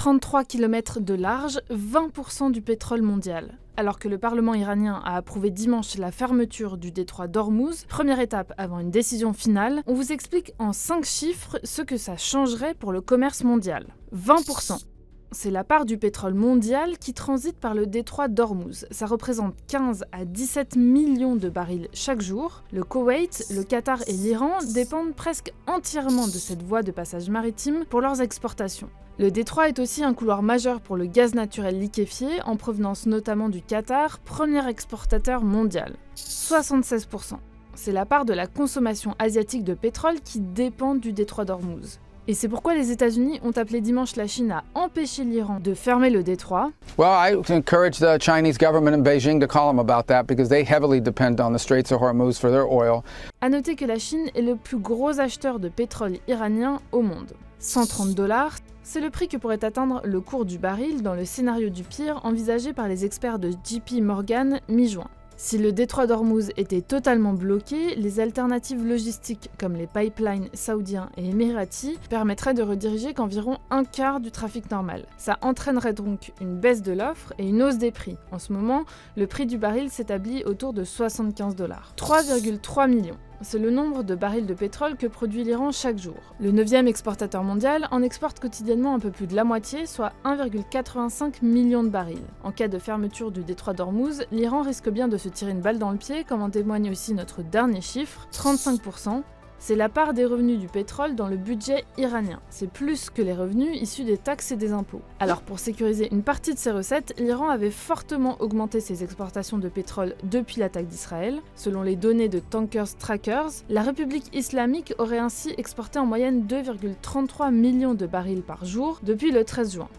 33 km de large, 20% du pétrole mondial. Alors que le Parlement iranien a approuvé dimanche la fermeture du détroit d'Ormuz, première étape avant une décision finale, on vous explique en 5 chiffres ce que ça changerait pour le commerce mondial. 20%. C'est la part du pétrole mondial qui transite par le détroit d'Ormuz. Ça représente 15 à 17 millions de barils chaque jour. Le Koweït, le Qatar et l'Iran dépendent presque entièrement de cette voie de passage maritime pour leurs exportations. Le détroit est aussi un couloir majeur pour le gaz naturel liquéfié, en provenance notamment du Qatar, premier exportateur mondial. 76%. C'est la part de la consommation asiatique de pétrole qui dépend du détroit d'Ormuz. Et c'est pourquoi les États-Unis ont appelé dimanche la Chine à empêcher l'Iran de fermer le détroit. Well, I encourage the Chinese government in Beijing to call them about that because they heavily depend on the Straits of Hormuz for their oil. À noter que la Chine est le plus gros acheteur de pétrole iranien au monde. 130 $, c'est le prix que pourrait atteindre le cours du baril dans le scénario du pire envisagé par les experts de JP Morgan mi-juin. Si le détroit d'Ormuz était totalement bloqué, les alternatives logistiques comme les pipelines saoudiens et émiratis permettraient de rediriger qu'environ un quart du trafic normal. Ça entraînerait donc une baisse de l'offre et une hausse des prix. En ce moment, le prix du baril s'établit autour de 75 $. 3,3 millions. C'est le nombre de barils de pétrole que produit l'Iran chaque jour. Le 9e exportateur mondial en exporte quotidiennement un peu plus de la moitié, soit 1,85 million de barils. En cas de fermeture du détroit d'Ormuz, l'Iran risque bien de se tirer une balle dans le pied, comme en témoigne aussi notre dernier chiffre, 35%. C'est la part des revenus du pétrole dans le budget iranien. C'est plus que les revenus issus des taxes et des impôts. Alors pour sécuriser une partie de ces recettes, l'Iran avait fortement augmenté ses exportations de pétrole depuis l'attaque d'Israël. Selon les données de Tankers Trackers, la République islamique aurait ainsi exporté en moyenne 2,33 millions de barils par jour depuis le 13 juin.